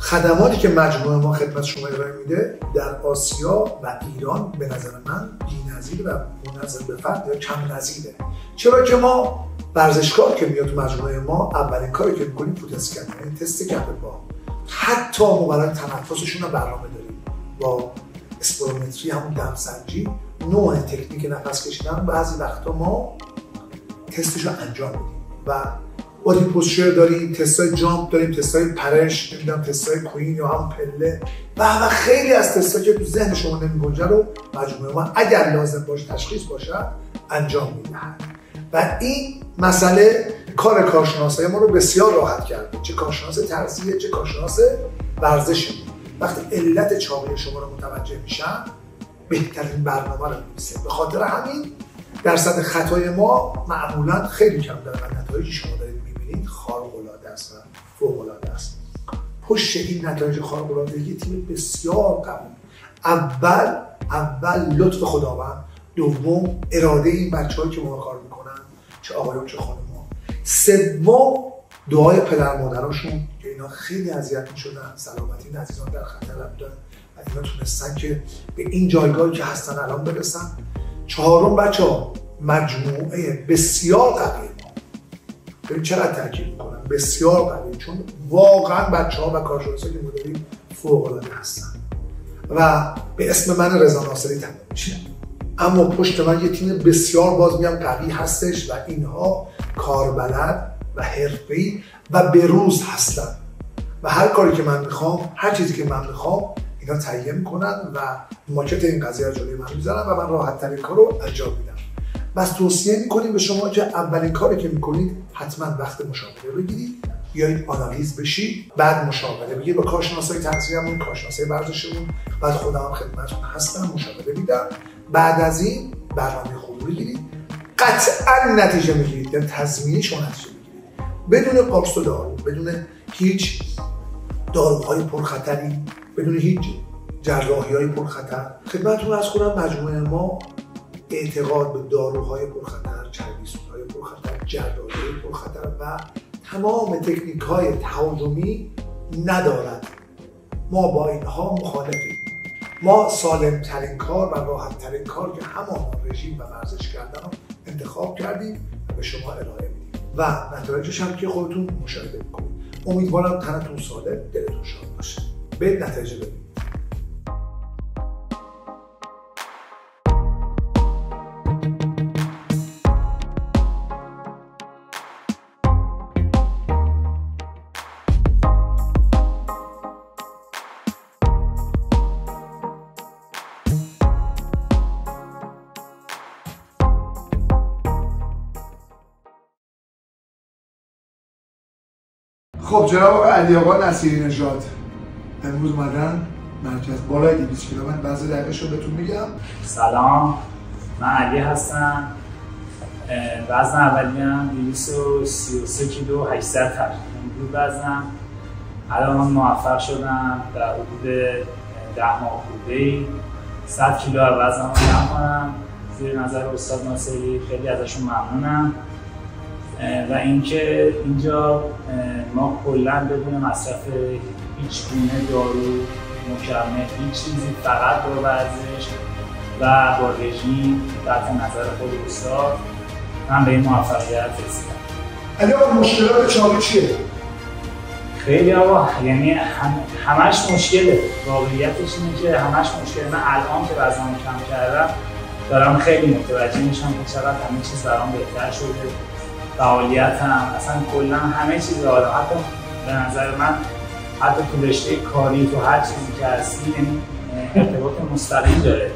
خدماتی که مجموعه ما خدمت شما ارائه میده در آسیا و ایران به نظر من بی‌نظیر و منظم به فرد یا کم نظیره. چرا که ما ورزشکار که میاد تو مجموعه ما اولین کاری که می‌کنیم فوت اسکن، یعنی تست کف پا. حتی ما برای تنفسشون هم برنامه داریم با اسپیرومتری، همون دمسنجی، نوع تکنیک نفس کشیدن. بعضی وقتا ما تستش رو انجام میدیم و بادی پوزچر داریم، تستای جامپ داریم، تستای پرش، نمیدونم تستای کوین یا هم پله و خیلی از تستایی که تو ذهن شما نمیگنجه رو مجموعه ما اگر لازم باشه تشخیص باشه انجام میدهد. و این مسئله کار کارشناسای ما رو بسیار راحت کرده، چه کارشناس تغذیه چه کارشناس ورزش. وقتی علت چاقی شما رو متوجه میشن بهترین برنامه رو می‌نویسن. به خاطر همین درصد خطای ما معمولا خیلی کم داره و نتایجی شما دارید می‌بینید خارق‌العاده است و فوق‌العاده است. پشت این نتایج خارق‌العاده تیم بسیار قوی. اول لطف خداوند، دوم اراده این بچه‌ها که ما کار میکنن، چه آقایون چه خانم‌ها، سوم دعای پدر مادراشون که اینا خیلی اذیت می‌شدن، سلامتی این عزیزان در خطر بودن و اینا تونستن که به این جایگاهی که هستن الان برسن. چهارم بچه‌ها مجموعه بسیار قوی ما. ببین چقدر تاکید میکنم بسیار قوی، چون واقعا بچه‌ها و کارشناسایی که ما داریم فوق‌العاده هستن و به اسم من رضا ناصری تمام میشه. اما پشت من یه تیم بسیار باز میگم قوی هستش و اینها کاربلد و حرفه‌ای و بروز هستن و هر کاری که من میخوام، هر چیزی که من میخوام اینا تهیه میکنن و ماکت این قضیه رو جلوی من میذارن و من راحت ترین کار رو انجام میدم. بس توصیه میکنیم به شما که اولین کاری که میکنید حتما وقت مشاوره بگیرید، بیایید آنالیز بشید، بعد مشاوره بگیرید با کارشناسای تغذیه‌مون، کارشناسای ورزشمون، بعد خودم هم خدمتتون هستم مشاوره میدم. بعد از این برنامه خوب بگیرید، قطعا نتیجه میگیرید، یعنی تضمینی شما نتیجه میگیرید بدون قرص و دارو، بدون هیچ داروهای پرخطری، بدون هیچ جراحی‌های پرخطر. خدمتتون از خودم مجموعه ما اعتقاد به داروهای پرخطر، چربیسوزهای پرخطر، جراحی‌های پرخطر و تمام تکنیک‌های تهاجمی ندارد. ما با اینها مخالفیم. ما سالم‌ترین کار و راحت‌ترین کار که همان رژیم و ورزش کردن رو انتخاب کردیم و به شما ارائه میدیم و نتایجش هم که خودتون مشاهده می‌کنید. امیدوارم تنتون سالم، دلتون شاد باشه. به نتایج بریم. خب جناب آقای علی آقا نصیری نژاد امروز اومدن مرکز بالای 200 کیلو. من بعضی دقیقش رو بهتون میگم. سلام، من علی هستم. وزن اولیم 233 کیلو 800 گرم امروز وزنم. الان موفق شدم در حدود 10 ماه خورده‌ای 100 کیلو وزنم رو کم کنم زیر نظر استاد ناصری. خیلی ازشون ممنونم. و اینکه اینجا ما کلا بدون مصرف هیچ گونه دارو مکمل، هیچ چیزی، فقط با ورزش و با رژیم تحت نظر خود استاد من به این موفقیت رسیدم. علی آقا مشکلات چاقی چیه؟ خیلی آقا، یعنی همش مشکله. واقعیتش اینه که همش مشکله. من الان که وزنمو کم کردم دارم خیلی متوجه میشم که چقدر همه چیز برام بهتر شده. فعالیتم، اصلا کلا همه چیز آدم، حتی به نظر من حتی تو رشته کاری تو هر چیزی که هستی یعنی ارتباط مستقیم داره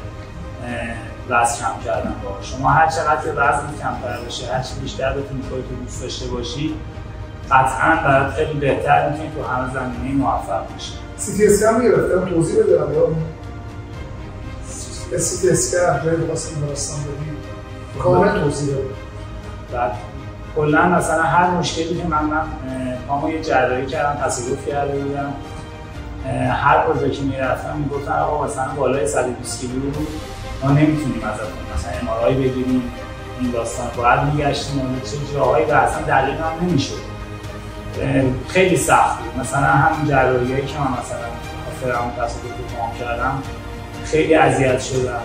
وزن کم کردن با شما. هر چقدر وزن کمتر بشه، هر چی بیشتر بتونی خودت رو دوست داشته باشی، قطعا برات خیلی بهتر میتونی تو همه زمینه موفق بشی. سی تی اسکن میگرفتم توضیح بدم یا سی تی اسکن جای بخواستم برستم بدیم کامل توضیح بدم. بعد کلا مثلا هر مشکلی که من پامو یه جراحی کردم، تصادف کرده بودم، هر کجا که میرفتم میگفتن آقا مثلا بالای 120 کیلو ما نمیتونیم ازتون مثلا ام آر آی بگیریم. این داستان باید میگشتیم چه جاهایی و اصلا دلیل هم نمیشد. خیلی سخت بود. مثلا همین جراحیایی که من مثلا آفرام تصادف تمام کردم خیلی اذیت شدم.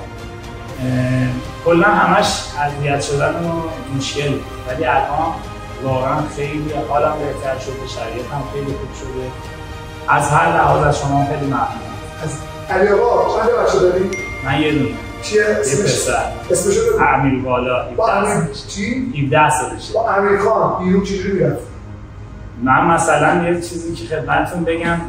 کلا همش اذیت شدن و مشکل بود، ولی الان واقعا خیلی حالم بهتر شده، شرایطم خیلی خوب شده. از هر لحاظ از شما خیلی ممنونم. از علی آقا چند بچه داری؟ من یه دونه. چیه اسمش؟ اسمشو بگو. امیر بالا. با امیر چی؟ 17 سالشه. با امیر خان بیرون چجوری میرفت؟ من مثلا یه چیزی که خدمتتون بگم،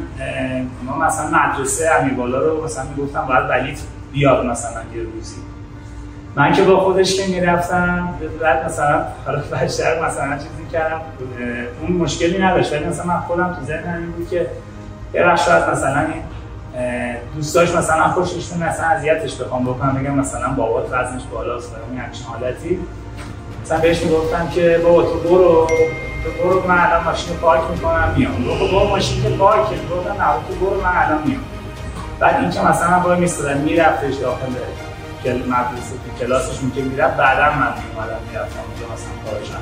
ما مثلا مدرسه امیر بالا رو مثلا میگفتم باید ولیت بیاد مثلا یه روزی. من که با خودش که میرفتم بعد مثلا حالا بیشتر مثلا چیزی کردم اون مشکلی نداشت، ولی مثلا من خودم تو ذهنم این بود که یه وقت شاید مثلا این دوستاش مثلا خوشش مثلا اذیتش بخوام بکنم، بگم مثلا بابات وزنش بالاست و اون همچین حالتی، مثلا بهش میگفتم که بابا تو برو من الان ماشین پارک میکنم میام. خب بابا ماشین که پارکه، گفتم نه تو برو من الان میام. بعد این که مثلا وای میستادم میرفتش داخل مدرسه تو کلاسش که میرفت، بعدا من میومدم میرفتم اونجا مثلا کارشم.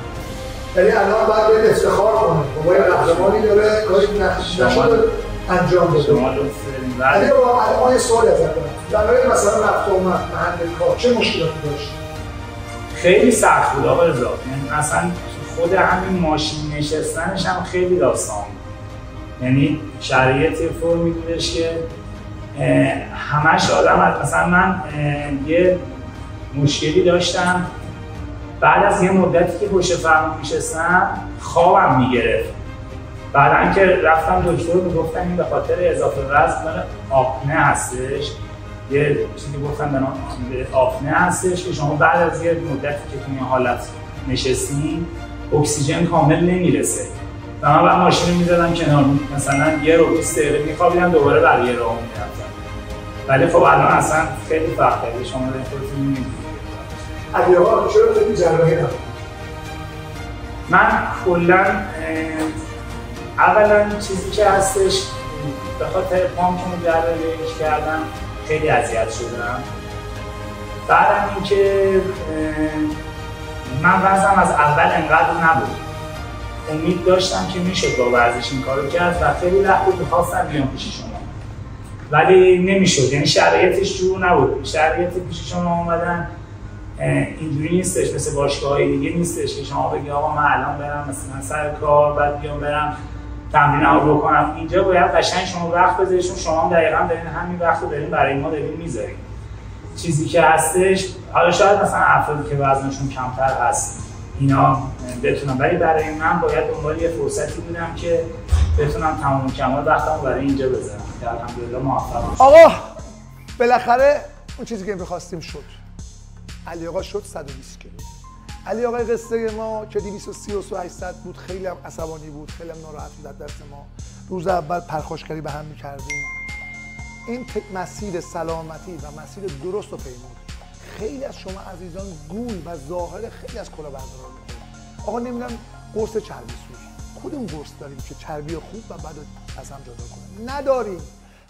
یعنی الان باید باید افتخار کنه بابا یه قهرمانی داره کاری نشده انجام بده. شما لطف دارین. علی آقا یه سوالی ازت دارم، در مورد مثلا رفت و آمد محل کار چه مشکلاتی داشت؟ خیلی سخت بود آقا رضا، یعنی اصلا خود همین ماشین نشستنش هم خیلی داستان بود. یعنی شرایط فرمی بودش که همش آدم، مثلا من یه مشکلی داشتم بعد از یه مدتی که پشت فرمون میشستم خوابم میگرفت. بعدن که رفتم دکتر میگفتن این به خاطر اضافه وزن مال آپنه هستش، یه چیزی گفتن به نام آپنه هستش که شما بعد از یه مدتی که تو این حالت نشستین اکسیژن کامل نمیرسه و من بعد ماشین رو میزدم کنار، مثلا یه رو 20 دقیقه میخوابیدم دوباره برای راه میرفتم. ولی خب الان اصلا خیلی فرق داره، شما در خودتون می‌بینید. علی آقا چرا خیلی جراحی نبود؟ من کلا اولا چیزی که هستش به خاطر پام که جراحیش کردم خیلی اذیت شدم. بعدم اینکه من وزنم از اول انقدر نبود، امید داشتم که میشد با ورزش این کارو کرد و خیلی وقت بود می‌خواستم بیام پیش شما ولی نمیشد، یعنی شرایطش جور نبود. شرایط پیش شما اومدن اینجوری نیستش، مثل باشگاه‌های دیگه نیستش که شما بگی آقا من الان برم مثلا سر کار بعد بیام برم تمرین‌ها رو بکنم. اینجا باید قشنگ شما وقت بذارید، چون شما هم دقیقاً دارین همین وقت رو دارین برای ما دارین میذارین. چیزی که هستش حالا شاید مثلا افرادی که وزنشون کمتر هست اینا بتونم، ولی برای من باید دنبال یه فرصتی بودم که بتونم تمام کمال وقتمو برای اینجا بذارم که الحمدلله موفق شدم. آقا بالاخره اون چیزی که می‌خواستیم شد. علی آقا شد 120 کیلو. علی آقا قصه ما که 230 بود، خیلی هم عصبانی بود، خیلی هم ناراحت بود از دست ما. روز اول پرخاشگری به هم می‌کردیم. این مسیر سلامتی و مسیر درست و پیمود خیلی از شما عزیزان گول و ظاهر خیلی از کلاهبرداران می‌کنید. آقا نمیدونم قرص چربی سوز، کدوم قرص داریم که چربی خوب و بد از هم جدا کنه؟ نداریم.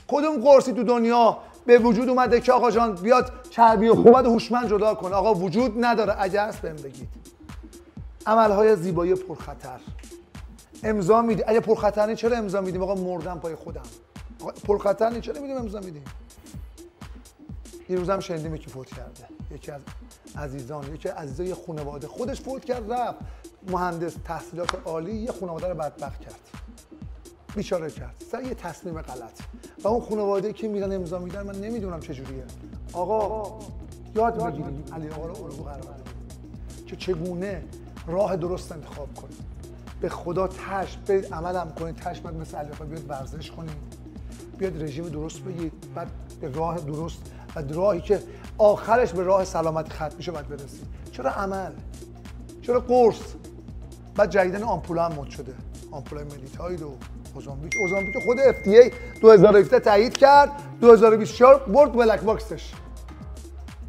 کدوم قرصی تو دنیا به وجود اومده که آقا جان بیاد چربی خوب و هوشمند جدا کنه؟ آقا وجود نداره. اگه هست بهم بگید. عملهای زیبایی پرخطر امضا میدی. اگه پرخطر نیست چرا امضا میدیم؟ آقا مردم پای خودم. آقا پرخطر نیست چرا نمیدیم امضا میدیم؟ یه روزم شنیدیم یکی فوت کرده، یکی از عزیزان، یکی از عزیزای خانواده خودش فوت کرد، رفت مهندس تحصیلات عالی یه خانواده رو بدبخت کرد، بیچاره کرد سر یه تصمیم غلط. و اون خانواده که میرن امضا میدن من نمیدونم چه جوریه. آقا یاد بگیریم علی آقا رو الگو قرار بدیم که چگونه راه درست انتخاب کنیم. به خدا تش برید عملم کنید، تش بعد مثل علی آقا بیاد ورزش کنید، بیاد رژیم درست بگید، بعد به راه درست و راهی که آخرش به راه سلامتی ختم میشه باید برسید. چرا عمل؟ چرا قرص؟ بعد جدیدن آمپولا هم مد شده، آمپولای ملیتاید و اوزامبیک خود FDA 2017 تایید کرد، 2024 برد بلک باکسش.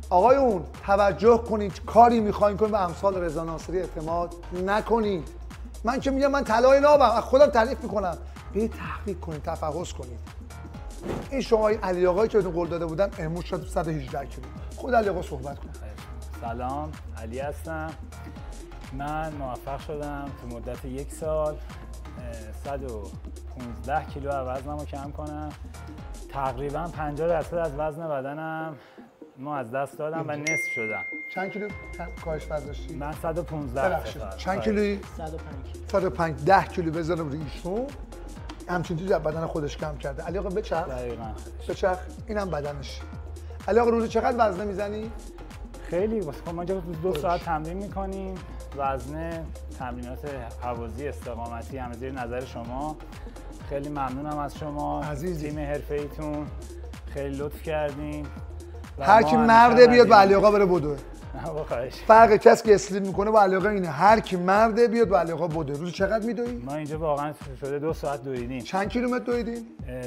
آقایون توجه کنید، کاری میخواین کنید به امثال رضا ناصری اعتماد نکنید. من که میگم من طلای نابم، از خودم تعریف میکنم. برید تحقیق کنید، تفحص کنید. این شما علی آقایی که بهتون قول داده بودم امروز شد 118 کیلو. خود علی آقا صحبت کن. سلام، علی هستم. من موفق شدم تو مدت 1 سال 115 کیلو وزنم رو کم کنم. تقریبا 50% از وزن بدنم ما از دست دادم و نصف شدم. چند کیلو کاهش برداشتی؟ من 115. چند کیلویی؟ 105. 10 کیلو بذارم روی ایشون. همچین چیزی از بدن خودش کم کرده. علی آقا بچرخ. دقیقاً. بچرخ. اینم بدنش. علی آقا روز چقدر وزنه میزنی؟ خیلی خب ما 2 ساعت تمرین میکنیم. وزنه، تمرینات هوازی، استقامتی همه زیر نظر شما. خیلی ممنونم از شما عزیزی. تیم حرفه‌ایتون خیلی لطف کردین. هر کی مرده بیاد با علی آقا بره بدوه. بخواهش. فرق کسی که اسلیپ میکنه با علی آقا اینه، هر کی مرده بیاد با علی آقا بدوه. روز چقدر میدوی؟ ما اینجا واقعا شده 2 ساعت دویدیم. چند کیلومتر دویدین؟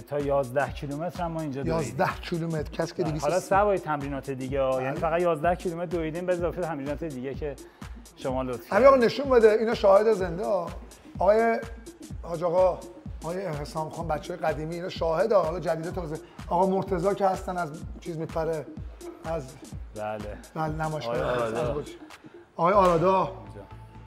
تا 11 کیلومتر هم ما اینجا دویدیم. 11 کیلومتر. کسی که 200 حالا سوای تمرینات دیگه یعنی فقط 11 کیلومتر دویدیم به اضافه تمرینات دیگه که شما لطف کردید. آقا نشون بده اینا شاهد زنده ها. آقای حاج آقا، آقای حسام خان، بچه‌های قدیمی اینا شاهد ها. حالا جدیده تازه آقا مرتضی که هستن از چیز میپره از بله نمایشگاه آقای آرادا